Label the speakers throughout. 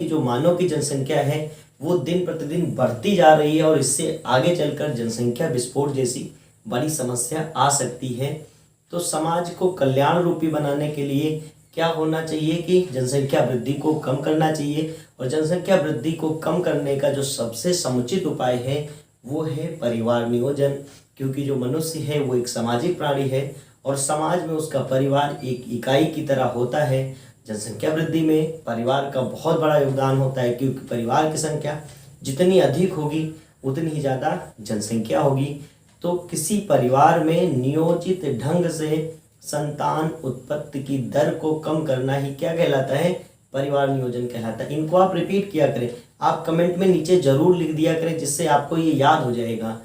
Speaker 1: जो मानव की जनसंख्या है वो दिन प्रतिदिन बढ़ती जा रही है और इससे आगे चलकर जनसंख्या विस्फोट जैसी बड़ी समस्या आ सकती है। तो समाज को कल्याण रूपी बनाने के लिए क्या होना चाहिए कि जनसंख्या वृद्धि को कम करना चाहिए, और जनसंख्या वृद्धि को कम करने का जो सबसे समुचित उपाय है वो है परिवार नियोजन। क्योंकि जो मनुष्य है वो एक सामाजिक प्राणी है और समाज में उसका परिवार एक इकाई की तरह होता है। जनसंख्या वृद्धि में परिवार का बहुत बड़ा योगदान होता है, क्योंकि परिवार की संख्या जितनी अधिक होगी उतनी ही ज़्यादा जनसंख्या होगी। तो किसी परिवार में नियोजित ढंग से संतान उत्पत्ति की दर को कम करना ही क्या कहलाता है? परिवार नियोजन कहलाता है। इनको आप रिपीट किया करें, आप कमेंट में नीचे जरूर लिख दिया करें, जिससे आपको ये याद हो जाएगा।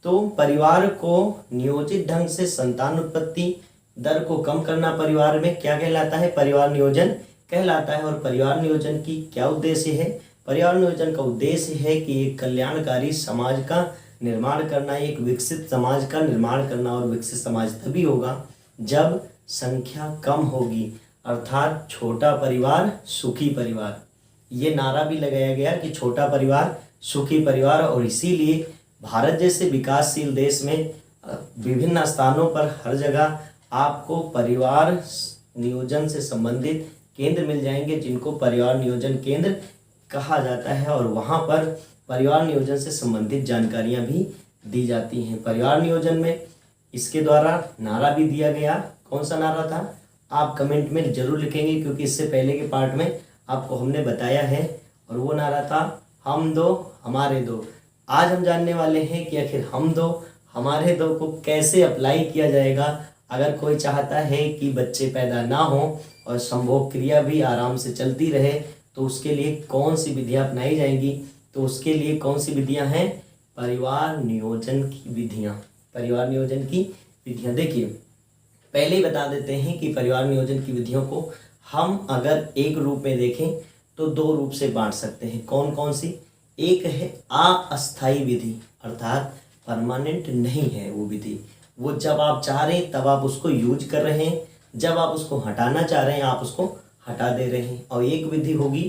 Speaker 1: तो परिवार को नियोजित ढंग से संतान उत्पत्ति दर को कम करना परिवार में क्या कहलाता है? परिवार नियोजन कहलाता है। और परिवार नियोजन की क्या उद्देश्य है? परिवार नियोजन का उद्देश्य है कि एक कल्याणकारी समाज का निर्माण करना, एक विकसित समाज का निर्माण करना। और विकसित समाज तभी होगा जब संख्या कम होगी, अर्थात छोटा परिवार सुखी परिवार। ये नारा भी लगाया गया कि छोटा परिवार सुखी परिवार। और इसीलिए भारत जैसे विकासशील देश में विभिन्न स्थानों पर हर जगह आपको परिवार नियोजन से संबंधित केंद्र मिल जाएंगे, जिनको परिवार नियोजन केंद्र कहा जाता है। और वहाँ पर परिवार नियोजन से संबंधित जानकारियाँ भी दी जाती हैं। परिवार नियोजन में इसके द्वारा नारा भी दिया गया। कौन सा नारा था? आप कमेंट में जरूर लिखेंगे, क्योंकि इससे पहले के पार्ट में आपको हमने बताया है। और वो नारा था हम दो हमारे दो। आज हम जानने वाले हैं कि आखिर हम दो हमारे दो को कैसे अप्लाई किया जाएगा। अगर कोई चाहता है कि बच्चे पैदा ना हो और संभोग क्रिया भी आराम से चलती रहे, तो उसके लिए कौन सी विधियां अपनाई जाएंगी? तो उसके लिए कौन सी विधियां हैं? परिवार नियोजन की विधियां। परिवार नियोजन की विधियां देखिए, पहले ही बता देते हैं कि परिवार नियोजन की विधियों को हम अगर एक रूप में देखें तो दो रूप से बांट सकते हैं। कौन कौन सी? एक है अस्थायी विधि, अर्थात परमानेंट नहीं है वो विधि। वो जब आप चाह रहे हैं तब आप उसको यूज कर रहे हैं, जब आप उसको हटाना चाह रहे हैं आप उसको हटा दे रहे हैं। और एक विधि होगी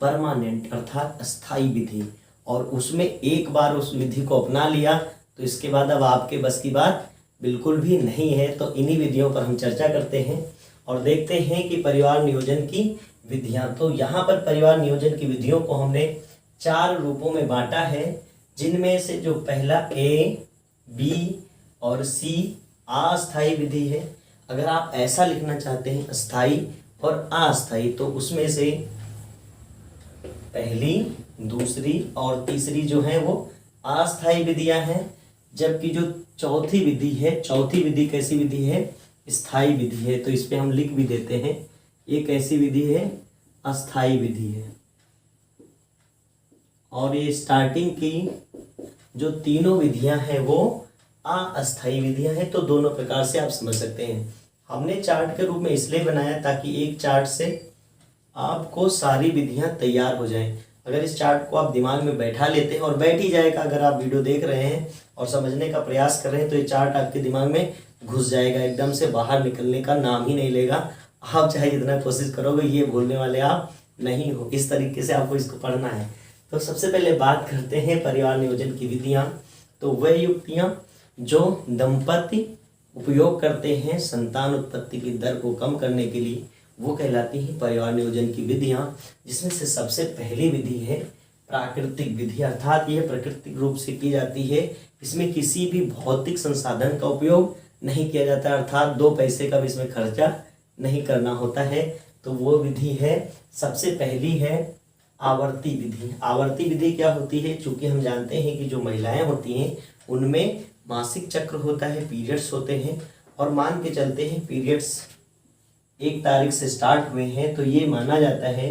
Speaker 1: परमानेंट, अर्थात अस्थायी विधि। और उसमें एक बार उस विधि को अपना लिया तो इसके बाद अब आपके बस की बात बिल्कुल भी नहीं है। तो इन्हीं विधियों पर हम चर्चा करते हैं और देखते हैं कि परिवार नियोजन की विधियां। तो यहाँ पर परिवार नियोजन की विधियों को हमने 4 रूपों में बांटा है, जिनमें से जो पहला ए, बी और सी अस्थायी विधि है। अगर आप ऐसा लिखना चाहते हैं अस्थायी और अस्थायी, तो उसमें से पहली, दूसरी और तीसरी जो है वो अस्थायी विधियां हैं। जबकि जो चौथी विधि है, चौथी विधि कैसी विधि है? स्थायी विधि है। तो इस पे हम लिख भी देते हैं, ये कैसी विधि है? अस्थायी विधि है। और ये स्टार्टिंग की जो तीनों विधियां हैं वो अस्थायी विधियां हैं। तो दोनों प्रकार से आप समझ सकते हैं। हमने चार्ट के रूप में इसलिए बनाया ताकि एक चार्ट से आपको सारी विधियां तैयार हो जाएं। अगर इस चार्ट को आप दिमाग में बैठा लेते हैं, और बैठ ही जाएगा अगर आप वीडियो देख रहे हैं और समझने का प्रयास कर रहे हैं, तो ये चार्ट आपके दिमाग में घुस जाएगा, एकदम से बाहर निकलने का नाम ही नहीं लेगा। आप चाहे जितना कोशिश करोगे ये भूलने वाले आप नहीं हो। इस तरीके से आपको इसको पढ़ना है। तो सबसे पहले बात करते हैं परिवार नियोजन की विधियां। तो वह युक्तियां जो दंपति उपयोग करते हैं संतान उत्पत्ति की दर को कम करने के लिए, वो कहलाती हैं परिवार नियोजन की विधियां। जिसमें से सबसे पहली विधि है प्राकृतिक विधि, अर्थात यह प्राकृतिक रूप से की जाती है। इसमें किसी भी भौतिक संसाधन का उपयोग नहीं किया जाता, अर्थात 2 पैसे का भी इसमें खर्चा नहीं करना होता है। तो वो विधि है, सबसे पहली है आवर्ती विधि। आवर्ती विधि क्या होती है? चूंकि हम जानते हैं कि जो महिलाएं होती हैं उनमें मासिक चक्र होता है, पीरियड्स होते हैं। और मान के चलते हैं पीरियड्स 1 तारीख से स्टार्ट हुए हैं, तो ये माना जाता है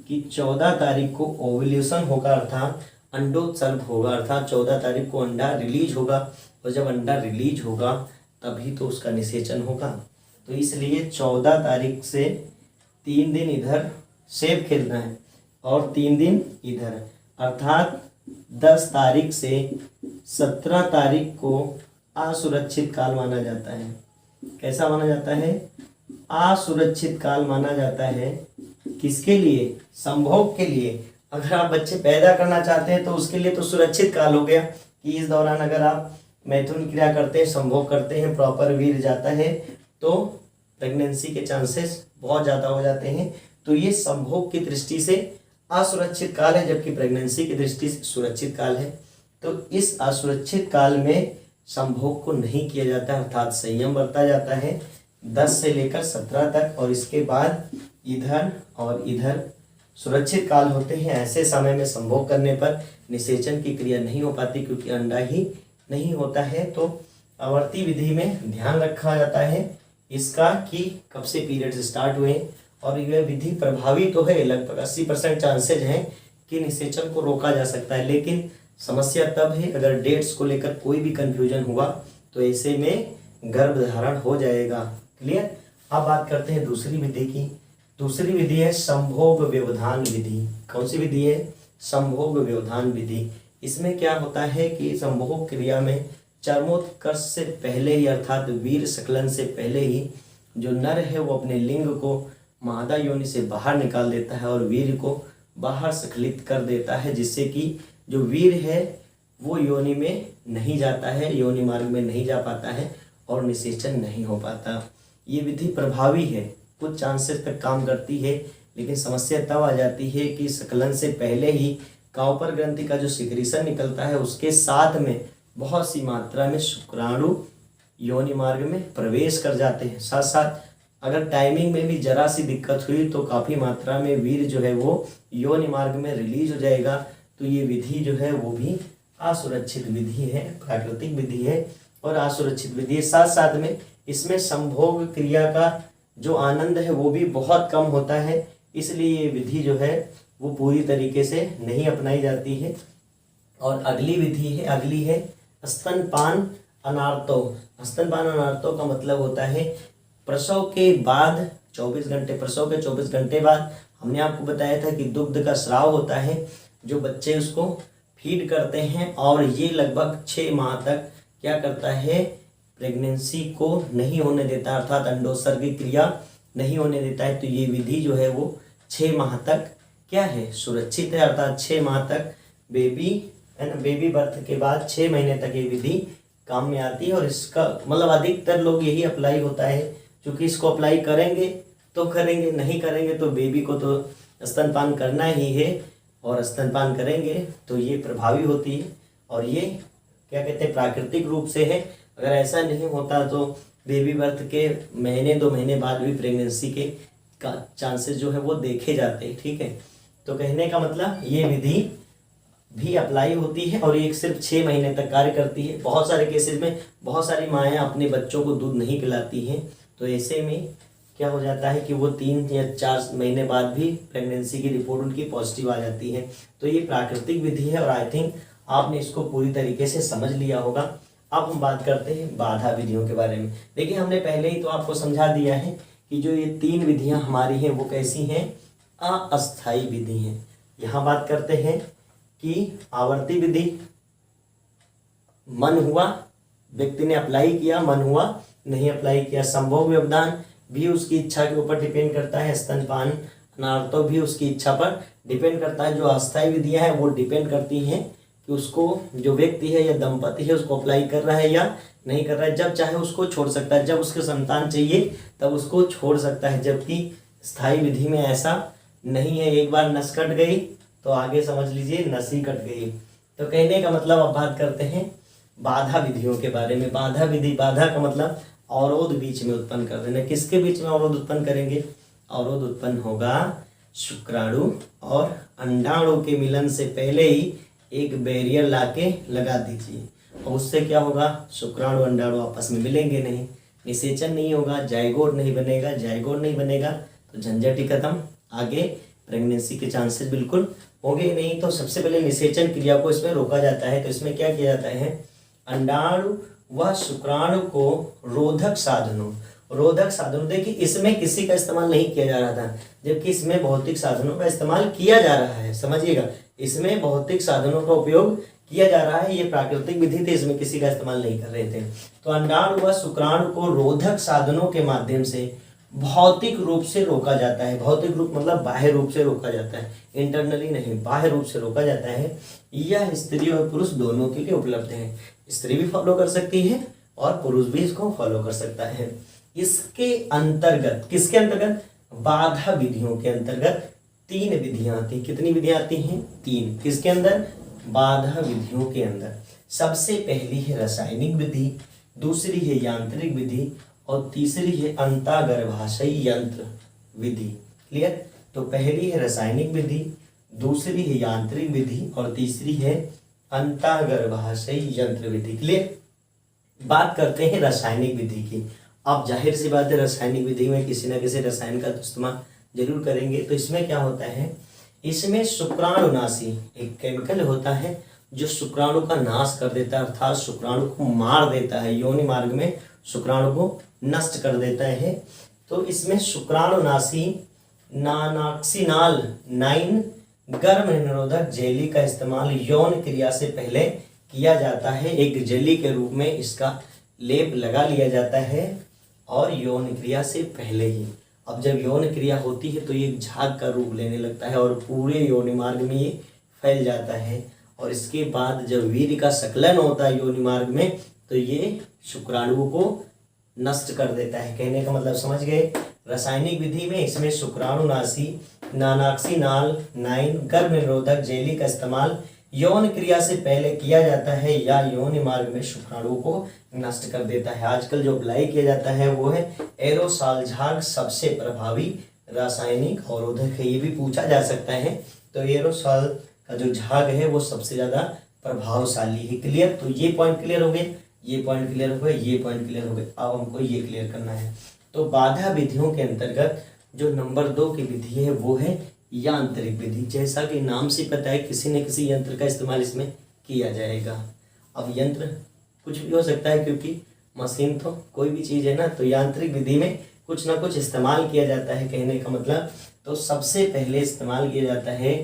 Speaker 1: कि 14 तारीख को ओव्यूलेशन होगा, अर्थात अंडोत्सर्ग होगा। अर्थात 14 तारीख को अंडा रिलीज होगा, और जब अंडा रिलीज होगा तभी तो उसका निषेचन होगा। तो इसलिए 14 तारीख से 3 दिन इधर सेब खेलना है और 3 दिन इधर, अर्थात 10 तारीख से 17 तारीख को असुरक्षित काल माना जाता है। कैसा माना जाता है? असुरक्षित काल माना जाता है। किसके लिए? संभोग के लिए। अगर आप बच्चे पैदा करना चाहते हैं तो उसके लिए तो सुरक्षित काल हो गया कि इस दौरान अगर आप मैथुन क्रिया करते हैं, संभोग करते हैं, प्रॉपर वीर्य जाता है तो प्रेगनेंसी के चांसेस बहुत ज़्यादा हो जाते हैं। तो ये संभोग की दृष्टि से असुरक्षित काल है, जबकि प्रेगनेंसी की दृष्टि से सुरक्षित काल है। तो इस असुरक्षित काल में संभोग को नहीं किया जाता है, अर्थात संयम बरता जाता है 10 से लेकर 17 तक, और इसके बाद इधर और इधर सुरक्षित काल होते हैं। ऐसे समय में संभोग करने पर निषेचन की क्रिया नहीं हो पाती क्योंकि अंडा ही नहीं होता है। तो आवर्ती विधि में ध्यान रखा जाता है इसका कि कब से पीरियड्स स्टार्ट हुए, और यह विधि प्रभावी तो है, लगभग 80% चांसेज हैं कि निषेचन को रोका जा सकता है। लेकिन समस्या तब है अगर डेट्स को लेकर कोई भी कंफ्यूजन हुआ तो ऐसे में गर्भधारण हो जाएगा। क्लियर। अब बात करते हैं दूसरी विधि की। दूसरी विधि है संभोग व्यवधान विधि। कौन सी विधि है? संभोग व्यवधान विधि। इसमें क्या होता है कि संभोग क्रिया में चर्मोत्कर्ष से पहले ही, अर्थात वीर स्खलन से पहले ही जो नर है वो अपने लिंग को मादा योनि से बाहर निकाल देता है और वीर को बाहर स्खलित कर देता है, जिससे कि जो वीर है वो योनि में नहीं जाता है, योनि मार्ग में नहीं जा पाता है और निषेचन नहीं हो पाता। ये विधि प्रभावी है, कुछ चांसेस तक काम करती है, लेकिन समस्या तब आ जाती है कि स्खलन से पहले ही काउपर ग्रंथि का जो सिक्रीशन निकलता है उसके साथ में बहुत सी मात्रा में शुक्राणु योनि मार्ग में प्रवेश कर जाते हैं। साथ साथ अगर टाइमिंग में भी जरा सी दिक्कत हुई तो काफ़ी मात्रा में वीर जो है वो योनि मार्ग में रिलीज हो जाएगा। तो ये विधि जो है वो भी असुरक्षित विधि है, प्राकृतिक विधि है और असुरक्षित विधि है। साथ साथ में इसमें संभोग क्रिया का जो आनंद है वो भी बहुत कम होता है, इसलिए ये विधि जो है वो पूरी तरीके से नहीं अपनाई जाती है। और अगली विधि है, अगली है स्तनपान अनार्तो। स्तनपान अनार्तो का मतलब होता है प्रसव के बाद 24 घंटे, प्रसव के 24 घंटे बाद हमने आपको बताया था कि दुग्ध का स्राव होता है, जो बच्चे उसको फीड करते हैं और ये लगभग 6 माह तक क्या करता है, प्रेगनेंसी को नहीं होने देता, अर्थात अंडोत्सर्ग की क्रिया नहीं होने देता है। तो ये विधि जो है वो 6 माह तक क्या है, सुरक्षित है, अर्थात 6 माह तक बेबी है ना, बेबी बर्थ के बाद 6 महीने तक ये विधि काम में आती है। और इसका मतलब अधिकतर लोग यही अप्लाई होता है, क्योंकि इसको अप्लाई करेंगे तो करेंगे, नहीं करेंगे तो बेबी को तो स्तनपान करना ही है, और स्तनपान करेंगे तो ये प्रभावी होती है। और ये क्या कहते हैं, प्राकृतिक रूप से है। अगर ऐसा नहीं होता तो बेबी बर्थ के महीने 2 महीने बाद भी प्रेगनेंसी के का चांसेस जो है वो देखे जाते हैं। ठीक है, तो कहने का मतलब ये विधि भी अप्लाई होती है और ये सिर्फ 6 महीने तक कार्य करती है। बहुत सारे केसेस में बहुत सारी माएँ अपने बच्चों को दूध नहीं पिलाती हैं, तो ऐसे में क्या हो जाता है कि वो 3 या 4 महीने बाद भी प्रेगनेंसी की रिपोर्ट उनकी पॉजिटिव आ जाती है। तो ये प्राकृतिक विधि है और आई थिंक आपने इसको पूरी तरीके से समझ लिया होगा। अब हम बात करते हैं बाधा विधियों के बारे में। देखिए, हमने पहले ही तो आपको समझा दिया है कि जो ये 3 विधियां हमारी हैं वो कैसी हैं, अस्थायी विधि हैं। यहाँ बात करते हैं कि आवर्ती विधि, मन हुआ, व्यक्ति ने अप्लाई किया, मन हुआ, नहीं अप्लाई किया। संभोग व्यवधान भी उसकी इच्छा के ऊपर डिपेंड करता है, स्तनपान अनार्तो भी उसकी इच्छा पर डिपेंड करता है। जो अस्थायी विधियां हैं वो डिपेंड करती हैं कि उसको जो व्यक्ति है या दंपति है उसको अप्लाई कर रहा है या नहीं कर रहा है। जब चाहे उसको छोड़ सकता है, जब उसके संतान चाहिए तब उसको छोड़ सकता है, जबकि स्थायी विधि में ऐसा नहीं है। एक बार नस कट गई तो आगे समझ लीजिए नस ही कट गई। तो कहने का मतलब अब बात करते हैं बाधा विधियों के बारे में। बाधा विधि, बाधा का मतलब अवरोध बीच में उत्पन्न कर देना। किसके बीच में अवरोध उत्पन्न करेंगे? अवरोध उत्पन्न होगा शुक्राणु और अंडाणु के मिलन से पहले ही एक बैरियर लाके लगा दीजिए, और उससे क्या होगा, शुक्राणु अंडाणु आपस में मिलेंगे नहीं, निषेचन नहीं होगा, जाइगोट नहीं बनेगा। जाइगोट नहीं बनेगा तो झंझट ही खत्म, आगे प्रेगनेंसी के चांसेस बिल्कुल होंगे नहीं। तो सबसे पहले निषेचन क्रिया को इसमें रोका जाता है। तो इसमें क्या किया जाता है, अंडाणु व शुक्राणु को रोधक साधनों, रोधक साधनों, देखिए इसमें किसी का इस्तेमाल नहीं किया जा रहा था, जबकि इसमें भौतिक साधनों का इस्तेमाल किया जा रहा है। समझिएगा, इसमें भौतिक साधनों का उपयोग किया जा रहा है। ये प्राकृतिक विधि थी, इसमें किसी का इस्तेमाल नहीं कर रहे थे। तो अंडाणु व शुक्राणु को रोधक साधनों के माध्यम से भौतिक रूप से रोका जाता है। भौतिक रूप मतलब बाह्य रूप से रोका जाता है, इंटरनली नहीं, बाह्य रूप से रोका जाता है। यह स्त्री और पुरुष दोनों के लिए उपलब्ध है। स्त्री भी फॉलो कर सकती है और पुरुष भी इसको फॉलो कर सकता है। इसके अंतर्गत, किसके अंतर्गत? बाधा विधियों के अंतर्गत 3 विधियां आती। कितनी विधियां आती हैं? 3। किसके अंदर? बाधा विधियों के अंदर। सबसे पहली है रासायनिक विधि, दूसरी है यांत्रिक विधि और तीसरी है अंतःगर्भाशयी यंत्र विधि। क्लियर? तो पहली है रासायनिक विधि, दूसरी है यांत्रिक विधि और तीसरी है अंतःगर्भाशयी यंत्र विधि। क्लियर? बात करते हैं रासायनिक विधि की। अब जाहिर सी बात है, रासायनिक विधि में किसी न किसी रसायन का इस्तेमाल जरूर करेंगे। तो इसमें क्या होता है? इसमें शुक्राणुनाशी एक केमिकल होता है जो शुक्राणु का नाश कर देता है, अर्थात शुक्राणु को मार देता है, योनि मार्ग में शुक्राणु को नष्ट कर देता है। तो इसमें शुक्राणुनाशी नानॉक्सिनाल 9 गर्भ निरोधक जेली का इस्तेमाल यौन क्रिया से पहले किया जाता है। एक जेली के रूप में इसका लेप लगा लिया जाता है और यौन क्रिया से पहले ही। अब जब यौन क्रिया होती है तो ये झाग का रूप लेने लगता है और पूरे योनि मार्ग में ये फैल जाता है। और इसके बाद जब वीर्य का संकलन होता है योनि मार्ग में तो ये शुक्राणुओं को नष्ट कर देता है। कहने का मतलब समझ गए? रासायनिक विधि में इसमें शुक्राणुनाशी नानॉक्सिनाल 9 गर्भ निरोधक जेली का इस्तेमाल यौन क्रिया से पहले किया जाता है या योनि मार्ग में शुक्राणुओं को नष्ट कर देता है। आजकल जो अप्लाई किया जाता है वो है एरोसॉल झाग, सबसे प्रभावी रासायनिक अवरोधक है। ये भी पूछा जा सकता है। तो एरोसॉल का जो झाग है वो सबसे ज्यादा प्रभावशाली है। क्लियर? तो ये पॉइंट क्लियर हो गए, ये पॉइंट क्लियर हो गए, ये पॉइंट क्लियर हो गए। अब हमको ये क्लियर करना है। तो बाधा विधियों के अंतर्गत जो नंबर 2 की विधि है वो है यांत्रिक विधि। जैसा कि नाम से पता है, किसी न किसी यंत्र का इस्तेमाल इसमें किया जाएगा। अब यंत्र कुछ भी हो सकता है क्योंकि मशीन तो कोई भी चीज़ है ना। तो यांत्रिक विधि में कुछ ना कुछ इस्तेमाल किया जाता है, कहने का मतलब। तो सबसे पहले इस्तेमाल किया जाता है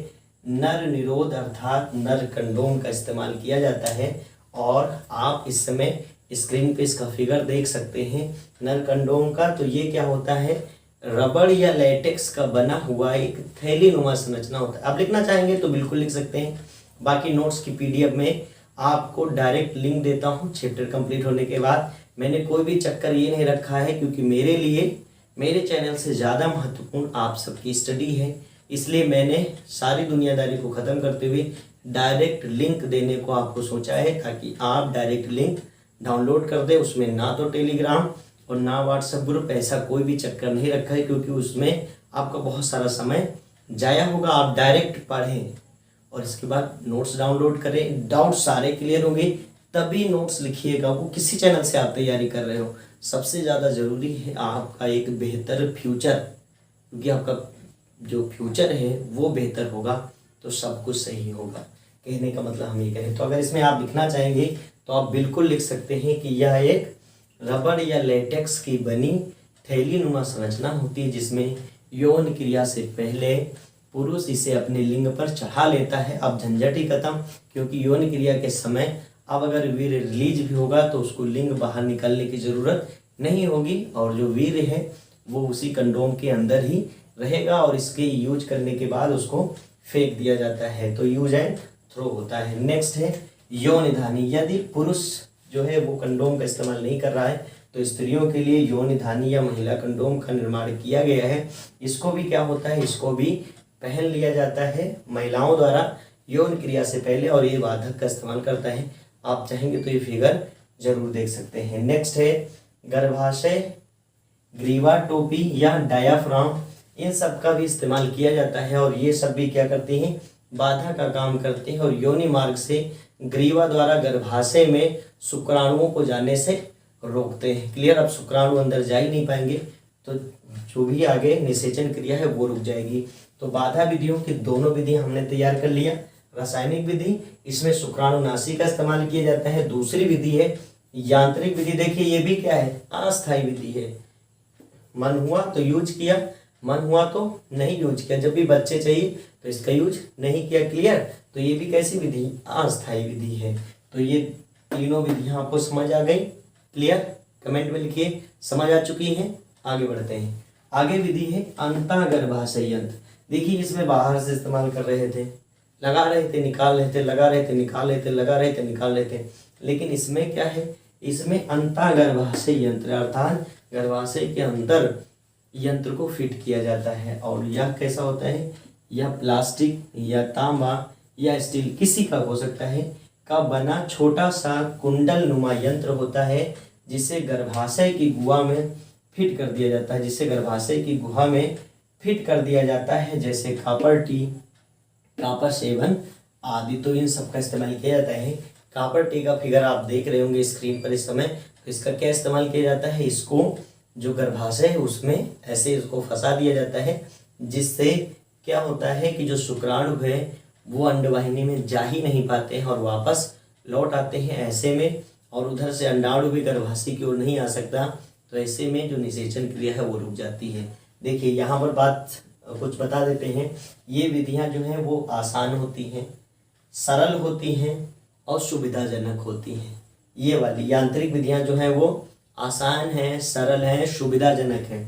Speaker 1: नर निरोध अर्थात नर कंडोम का इस्तेमाल किया जाता है। और आप इस समय स्क्रीन पे इसका फिगर देख सकते हैं नर कंडोम का। तो ये क्या होता है? रबड़ या लेटेक्स का बना हुआ एक थैलीनुमा संरचना होता है। आप लिखना चाहेंगे तो बिल्कुल लिख सकते हैं। बाकी नोट्स की PDF में आपको डायरेक्ट लिंक देता हूँ चैप्टर कंप्लीट होने के बाद। मैंने कोई भी चक्कर ये नहीं रखा है क्योंकि मेरे लिए मेरे चैनल से ज़्यादा महत्वपूर्ण आप सबकी स्टडी है। इसलिए मैंने सारी दुनियादारी को ख़त्म करते हुए डायरेक्ट लिंक देने को आपको सोचा है, ताकि आप डायरेक्ट लिंक डाउनलोड कर दें। उसमें ना तो टेलीग्राम और ना व्हाट्सएप ग्रुप, ऐसा कोई भी चक्कर नहीं रखा है क्योंकि उसमें आपका बहुत सारा समय जाया होगा। आप डायरेक्ट पढ़ें और इसके बाद नोट्स डाउनलोड करें। डाउट सारे क्लियर होंगे तभी नोट्स लिखिएगा। वो किसी चैनल से आप तैयारी कर रहे हो, सबसे ज़्यादा ज़रूरी है आपका एक बेहतर फ्यूचर, क्योंकि आपका जो फ्यूचर है वो बेहतर होगा तो सब कुछ सही होगा। कहने का मतलब हम ये कहें तो अगर इसमें आप लिखना चाहेंगे तो आप बिल्कुल लिख सकते हैं कि यह एक रबड़ या लेटेक्स की बनी थैलीनुमा संरचना होती है जिसमें यौन क्रिया से पहले पुरुष इसे अपने लिंग पर चढ़ा लेता है। अब झंझट ही खत्म, क्योंकि यौन क्रिया के समय अब अगर वीर्य रिलीज भी होगा तो उसको लिंग बाहर निकलने की ज़रूरत नहीं होगी और जो वीर्य है वो उसी कंडोम के अंदर ही रहेगा और इसके यूज करने के बाद उसको फेंक दिया जाता है। तो यूज एंड थ्रो होता है। नेक्स्ट है योनिधानी। यदि पुरुष जो है वो कंडोम का इस्तेमाल नहीं कर रहा है तो स्त्रियों के लिए योनिधानी या महिला कंडोम का निर्माण किया गया है। इसको भी क्या होता है, इसको भी पहन लिया जाता है महिलाओं द्वारा यौन क्रिया से पहले और ये बाधक का इस्तेमाल करता है। आप चाहेंगे तो ये फिगर जरूर देख सकते हैं। नेक्स्ट है गर्भाशय, ग्रीवा टोपी या डायाफ्राम, इन सब का भी इस्तेमाल किया जाता है और ये सब भी क्या करते हैं, बाधा का काम करते हैं और योनि मार्ग से ग्रीवा द्वारा गर्भाशय में शुक्राणुओं को जाने से रोकते हैं। क्लियर? अब शुक्राणु अंदर जा ही नहीं पाएंगे तो जो भी आगे निषेचन क्रिया है वो रुक जाएगी। तो बाधा विधियों की दोनों विधि हमने तैयार कर लिया। रासायनिक विधि, इसमें शुक्राणुनाशी का इस्तेमाल किया जाता है। दूसरी विधि है यांत्रिक विधि। देखिए ये भी क्या है, अस्थायी विधि है। मन हुआ तो यूज किया, मन हुआ तो नहीं यूज किया। जब भी बच्चे चाहिए तो इसका यूज नहीं किया। क्लियर? तो ये भी कैसी विधि, अस्थायी विधि है। तो ये तीनों विधियां आपको समझ आ गई? क्लियर? कमेंट में लिखिए समझ आ चुकी हैं। आगे बढ़ते हैं। आगे विधि है अंतःगर्भाशय यंत्र। देखिए इसमें बाहर से इस्तेमाल कर रहे थे, लगा रहे थे निकाल रहे थे, लगा रहे थे निकाल रहे थे, लगा रहे थे निकाल रहे थे। लेकिन इसमें क्या है, इसमें अंतःगर्भाशय यंत्र अर्थात गर्भाशय के अंदर यंत्र को फिट किया जाता है। और यह कैसा होता है, यह प्लास्टिक या तांबा या स्टील किसी का हो सकता है का बना छोटा सा कुंडल नुमा यंत्र होता है, जिसे गर्भाशय की गुहा में फिट कर दिया जाता है, जिसे गर्भाशय की गुहा में फिट कर दिया जाता है, जैसे कॉपर टी, कॉपर 7 आदि। तो इन सब का इस्तेमाल किया जाता है। कॉपर टी का फिगर आप देख रहे होंगे स्क्रीन पर इस समय। तो इसका क्या इस्तेमाल किया जाता है, इसको जो गर्भाशय है उसमें ऐसे इसको फंसा दिया जाता है, जिससे क्या होता है कि जो शुक्राणु है वो अंडवाहिनी में जा ही नहीं पाते हैं और वापस लौट आते हैं ऐसे में, और उधर से अंडाणु भी गर्भाशय की ओर नहीं आ सकता। तो ऐसे में जो निषेचन क्रिया है वो रुक जाती है। देखिए यहाँ पर बात कुछ बता देते हैं। ये विधियाँ जो हैं वो आसान होती हैं, सरल होती हैं और सुविधाजनक होती हैं। ये वाली यांत्रिक विधियाँ जो हैं वो आसान है, सरल है, सुविधाजनक है।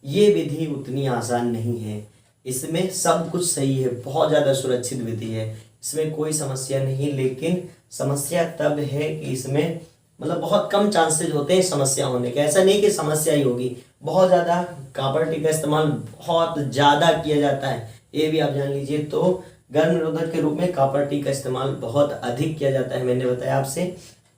Speaker 1: ये विधि उतनी आसान नहीं है, इसमें सब कुछ सही है, बहुत ज़्यादा सुरक्षित विधि है, इसमें कोई समस्या नहीं। लेकिन समस्या तब है कि इसमें मतलब बहुत कम चांसेस होते हैं समस्या होने के। ऐसा नहीं कि समस्या ही होगी, बहुत ज़्यादा कॉपर टी का इस्तेमाल बहुत ज़्यादा किया जाता है, ये भी आप जान लीजिए। तो गर्भ निरोधक के रूप में कॉपर टी का इस्तेमाल बहुत अधिक किया जाता है, मैंने बताया आपसे।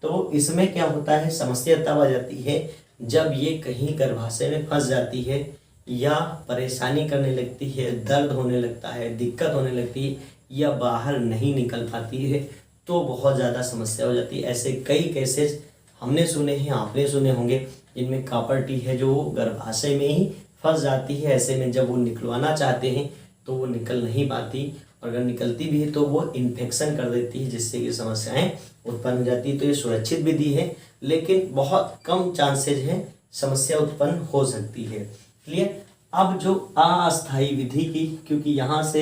Speaker 1: तो इसमें क्या होता है, समस्या तब आ जाती है जब ये कहीं गर्भाशय में फंस जाती है या परेशानी करने लगती है, दर्द होने लगता है, दिक्कत होने लगती है या बाहर नहीं निकल पाती है, तो बहुत ज़्यादा समस्या हो जाती है। ऐसे कई केसेस हमने सुने हैं, आपने सुने होंगे, जिनमें कॉपर टी है जो गर्भाशय में ही फंस जाती है। ऐसे में जब वो निकलवाना चाहते हैं तो वो निकल नहीं पाती, और अगर निकलती भी है तो वो इन्फेक्शन कर देती है, जिससे कि समस्याएं उत्पन्न हो जाती है। तो ये सुरक्षित विधि है, लेकिन बहुत कम चांसेज हैं समस्या उत्पन्न हो सकती है। क्लियर। अब जो अस्थायी विधि की, क्योंकि यहाँ से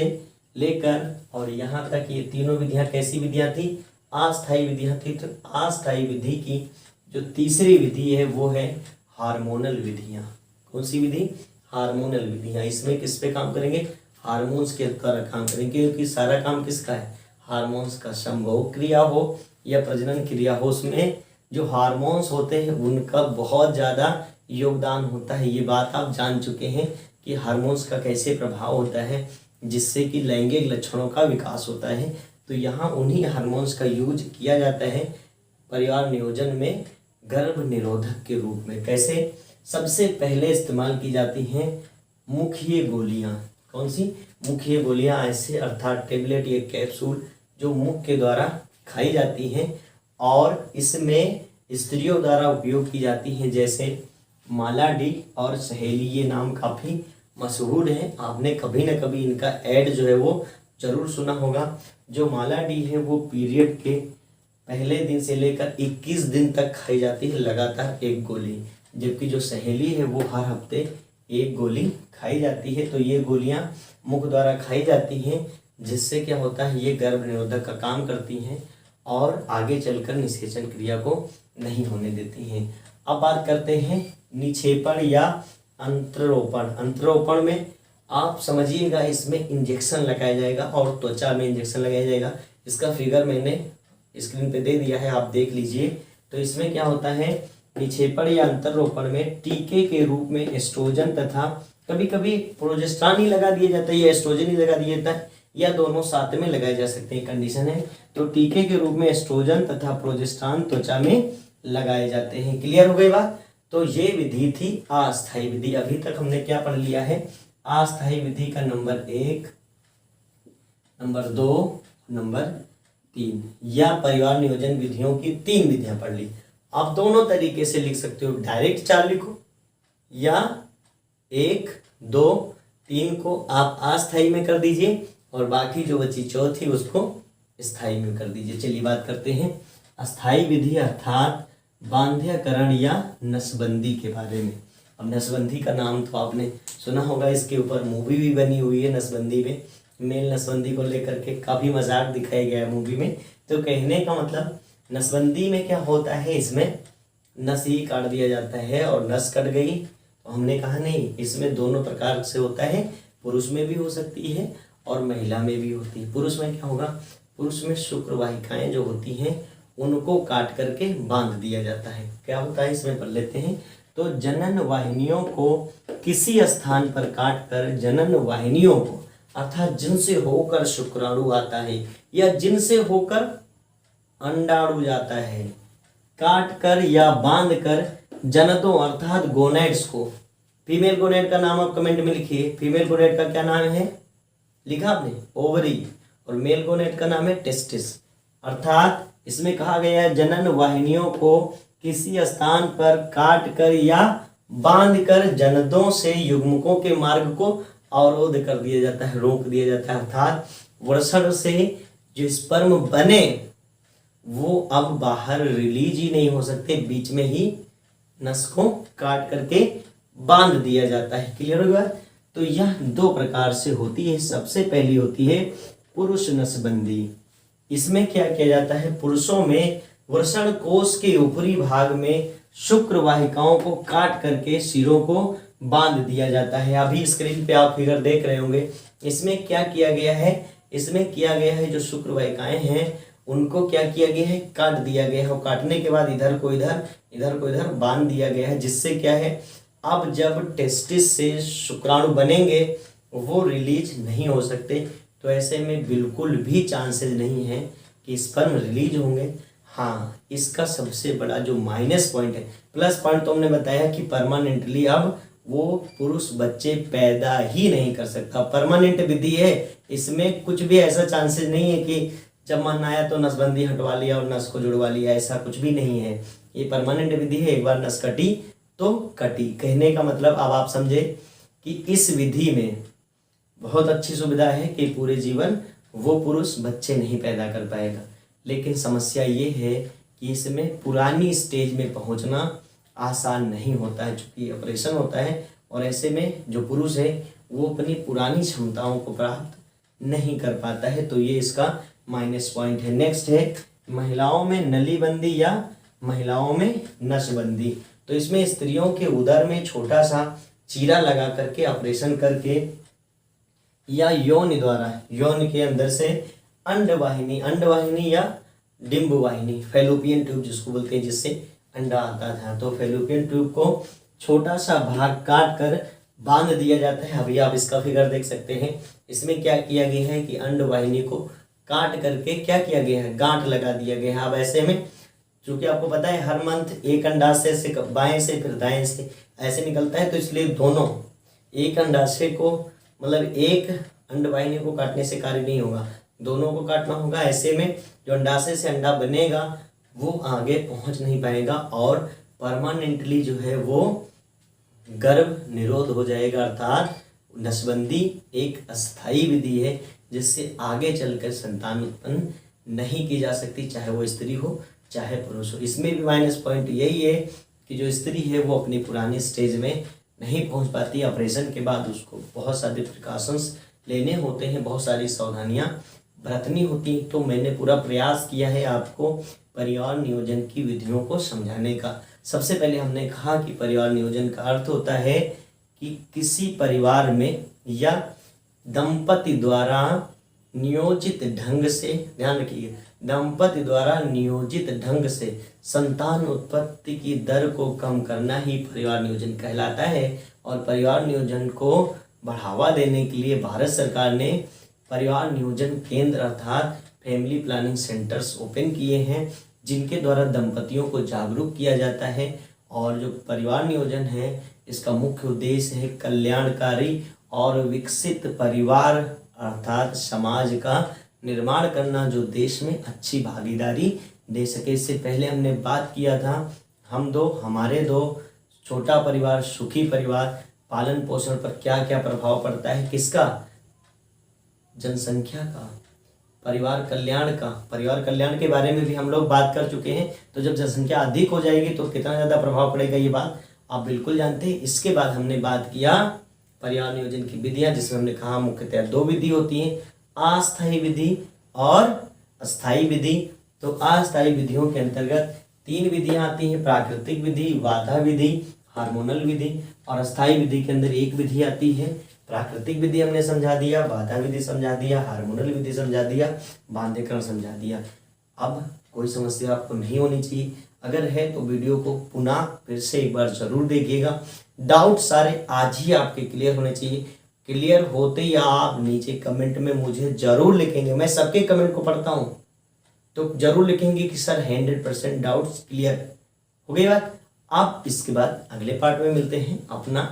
Speaker 1: लेकर और यहाँ तक ये तीनों विधियाँ कैसी विधियाँ थी, अस्थायी विधियाँ थी। तो अस्थायी विधि की जो तीसरी विधि है वो है हार्मोनल विधियाँ। कौन सी विधि, हार्मोनल विधियाँ। इसमें किस पे काम करेंगे, हार्मोन्स के द्वारा काम करेंगे, क्योंकि सारा काम किसका है, हार्मोन्स का। संभोग क्रिया हो या प्रजनन क्रिया हो, उसमें जो हार्मोन्स होते हैं उनका बहुत ज़्यादा योगदान होता है। ये बात आप जान चुके हैं कि हार्मोन्स का कैसे प्रभाव होता है, जिससे कि लैंगिक लक्षणों का विकास होता है। तो यहाँ उन्हीं हार्मोन्स का यूज किया जाता है परिवार नियोजन में गर्भ निरोधक के रूप में। कैसे, सबसे पहले इस्तेमाल की जाती हैं मुखीय गोलियाँ। कौन सी, मुखीय गोलियाँ, ऐसे अर्थात टेबलेट या कैप्सूल जो मुख के द्वारा खाई जाती हैं, और इसमें स्त्रियों द्वारा उपयोग की जाती हैं, जैसे माला डी और सहेली। ये नाम काफ़ी मशहूर है, आपने कभी ना कभी इनका ऐड जो है वो जरूर सुना होगा। जो माला डी है वो पीरियड के पहले दिन से लेकर 21 दिन तक खाई जाती है, लगातार एक गोली। जबकि जो सहेली है वो हर हफ्ते एक गोली खाई जाती है। तो ये गोलियां मुख द्वारा खाई जाती हैं, जिससे क्या होता है, ये गर्भ निरोधक का काम करती हैं और आगे चलकर निषेचन क्रिया को नहीं होने देती हैं। अब बात करते हैं निक्षेपण या अंतरोपण। अंतरोपण में आप समझिएगा, इसमें इंजेक्शन लगाया जाएगा और त्वचा में इंजेक्शन लगाया जाएगा। इसका फिगर मैंने स्क्रीन पे दे दिया है, आप देख लीजिए। तो इसमें क्या होता है, निक्षेपण या अंतरोपण में टीके के रूप में एस्ट्रोजन तथा कभी कभी प्रोजेस्टेरॉन ही लगा दिया जाता है या एस्ट्रोजन ही लगा दिया जाता है, या दोनों साथ में लगाए जा सकते हैं, कंडीशन है। तो टीके के रूप में एस्ट्रोजन तथा प्रोजेस्टेरॉन त्वचा में लगाए जाते हैं। क्लियर हो गई बात। तो ये विधि थी अस्थायी विधि। अभी तक हमने क्या पढ़ लिया है, अस्थायी विधि का नंबर 1, नंबर 2, नंबर 3, या परिवार नियोजन विधियों की 3 विधियां पढ़ ली। आप दोनों तरीके से लिख सकते हो, डायरेक्ट 4 लिखो या 1, 2, 3 को आप अस्थायी में कर दीजिए और बाकी जो बची चौथी उसको स्थायी में कर दीजिए। चलिए बात करते हैं अस्थायी विधि अर्थात बांध्यकरण या नसबंदी के बारे में। अब नसबंदी का नाम तो आपने सुना होगा, इसके ऊपर मूवी भी बनी हुई है नसबंदी में। मेल नसबंदी को लेकर के काफ़ी मजाक दिखाया गया है मूवी में। तो कहने का मतलब, नसबंदी में क्या होता है, इसमें नस ही काट दिया जाता है और नस कट गई तो हमने कहा नहीं, इसमें दोनों प्रकार से होता है, पुरुष में भी हो सकती है और महिला में भी होती है। पुरुष में क्या होगा, पुरुष में शुक्र वाहिकाएं जो होती हैं उनको काट करके बांध दिया जाता है। क्या होता है इसमें पढ़ लेते हैं। तो जनन वाहिनियों को किसी स्थान पर काट कर जनन वाहिनियों को, अर्थात जिनसे होकर शुक्राणु आता है या जिनसे होकर अंडाणु जाता है, काट कर या बांध कर जननों अर्थात गोनेड्स को, फीमेल गोनेड का नाम आप कमेंट में लिखिए। फीमेल गोनेड का क्या नाम है, लिखा आपने, ओवरी, और मेल गोनेड का नाम है टेस्टिस। अर्थात इसमें कहा गया है जनन वाहिनियों को किसी स्थान पर काट कर या बांध कर जननों से युग्मकों के मार्ग को अवरोध कर दिया जाता है, रोक दिया जाता है। अर्थात वृषण से जो स्पर्म बने वो अब बाहर रिलीज ही नहीं हो सकते, बीच में ही नस को काट करके बांध दिया जाता है। क्लियर होगा। तो यह दो प्रकार से होती है। सबसे पहली होती है पुरुष नसबंदी। इसमें क्या किया जाता है, पुरुषों में वृषण कोश के ऊपरी भाग में शुक्र वाहिकाओं को काट करके सिरों को बांध दिया जाता है। अभी स्क्रीन पे आप फिगर देख रहे होंगे। इसमें क्या किया गया है, इसमें किया गया है जो शुक्र वाहिकाएं हैं उनको क्या किया गया है, काट दिया गया है। और काटने के बाद इधर को इधर, इधर को इधर बांध दिया गया है, जिससे क्या है, अब जब टेस्टिस से शुक्राणु बनेंगे वो रिलीज नहीं हो सकते। तो ऐसे में बिल्कुल भी चांसेस नहीं है कि स्पर्म रिलीज होंगे। हाँ, इसका सबसे बड़ा जो माइनस पॉइंट है, प्लस पॉइंट तो हमने बताया कि परमानेंटली अब वो पुरुष बच्चे पैदा ही नहीं कर सकता। परमानेंट विधि है, इसमें कुछ भी ऐसा चांसेस नहीं है कि जब मन आया तो नसबंदी हटवा लिया और नस को जुड़वा लिया, ऐसा कुछ भी नहीं है। ये परमानेंट विधि है, एक बार नस कटी तो कटी। कहने का मतलब अब आप समझे कि इस विधि में बहुत अच्छी सुविधा है कि पूरे जीवन वो पुरुष बच्चे नहीं पैदा कर पाएगा। लेकिन समस्या ये है कि इसमें पुरानी स्टेज में पहुंचना आसान नहीं होता है, चूँकि ऑपरेशन होता है और ऐसे में जो पुरुष है वो अपनी पुरानी क्षमताओं को प्राप्त नहीं कर पाता है। तो ये इसका माइनस पॉइंट है। नेक्स्ट है महिलाओं में नलीबंदी या महिलाओं में नसबंदी। तो इसमें स्त्रियों के उदर में छोटा सा चीरा लगा करके ऑपरेशन करके या यौन द्वारा, यौन के अंदर से अंडवाहिनी, अंडवाहिनी या डिंब वाहिनी, फैलोपियन ट्यूब जिसको बोलते हैं, जिससे अंडा आता था, तो फैलोपियन ट्यूब को छोटा सा भाग काट कर बांध दिया जाता है। अभी आप इसका फिगर देख सकते हैं। इसमें क्या किया गया है कि अंडवाहिनी को काट करके क्या किया गया है, गांठ लगा दिया गया है। अब ऐसे में चूंकि आपको पता है हर मंथ एक अंडाशय से बाएं से फिर दाएं से ऐसे निकलता है, तो इसलिए दोनों एक अंडाशय को, मतलब एक अंडवाहिनी को काटने से कार्य नहीं होगा, दोनों को काटना होगा। ऐसे में जो अंडाशय से अंडा बनेगा वो आगे पहुंच नहीं पाएगा और परमानेंटली जो है वो गर्भ निरोध हो जाएगा। अर्थात नसबंदी एक अस्थाई विधि है जिससे आगे चलकर संतान उत्पन्न नहीं की जा सकती, चाहे वो स्त्री हो चाहे पुरुष हो। इसमें भी माइनस पॉइंट यही है कि जो स्त्री है वो अपनी पुरानी स्टेज में नहीं पहुंच पाती। ऑपरेशन के बाद उसको बहुत सारे प्रिकॉशंस लेने होते हैं, बहुत सारी सावधानियां बरतनी होती। तो मैंने पूरा प्रयास किया है आपको परिवार नियोजन की विधियों को समझाने का। सबसे पहले हमने कहा कि परिवार नियोजन का अर्थ होता है कि किसी परिवार में या दंपति द्वारा नियोजित ढंग से, ध्यान रखिए, दंपति द्वारा नियोजित ढंग से संतान उत्पत्ति की दर को कम करना ही परिवार नियोजन कहलाता है। और परिवार नियोजन को बढ़ावा देने के लिए भारत सरकार ने परिवार नियोजन केंद्र अर्थात फैमिली प्लानिंग सेंटर्स ओपन किए हैं, जिनके द्वारा दंपतियों को जागरूक किया जाता है। और जो परिवार नियोजन है इसका मुख्य उद्देश्य है कल्याणकारी और विकसित परिवार अर्थात समाज का निर्माण करना, जो देश में अच्छी भागीदारी दे सके। इससे पहले हमने बात किया था हमारे दो छोटा परिवार सुखी परिवार, पालन पोषण पर क्या क्या प्रभाव पड़ता है, किसका, जनसंख्या का, परिवार कल्याण का। परिवार कल्याण के बारे में भी हम लोग बात कर चुके हैं। तो जब जनसंख्या अधिक हो जाएगी तो कितना ज़्यादा प्रभाव पड़ेगा ये बात आप बिल्कुल जानते हैं। इसके बाद हमने बात किया परिवार नियोजन की विधियां, जिसमें हमने कहा मुख्यतः दो विधि होती हैं, अस्थायी विधि और अस्थायी विधि। तो अस्थायी विधियों के अंतर्गत तीन विधियां आती हैं, प्राकृतिक विधि, बाधा विधि, हार्मोनल विधि। और अस्थाई विधि के अंदर एक विधि आती है, प्राकृतिक विधि हमने समझा दिया, बाधा विधि समझा दिया, हार्मोनल विधि समझा दिया, बांधेकरण समझा दिया। अब कोई समस्या आपको नहीं होनी चाहिए। अगर है तो वीडियो को पुनः फिर से एक बार जरूर देखिएगा। डाउट सारे आज ही आपके क्लियर होने चाहिए। क्लियर होते ही आप नीचे कमेंट में मुझे जरूर लिखेंगे, मैं सबके कमेंट को पढ़ता हूँ, तो जरूर लिखेंगे कि सर 100% डाउट्स क्लियर हो गई बात। आप इसके बाद अगले पार्ट में मिलते हैं। अपना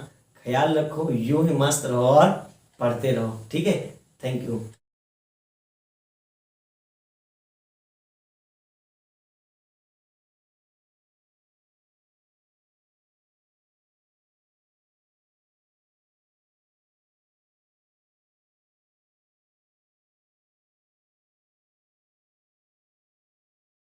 Speaker 1: ख्याल रखो, यूं ही मस्त रहो और पढ़ते रहो, ठीक है। Thank you.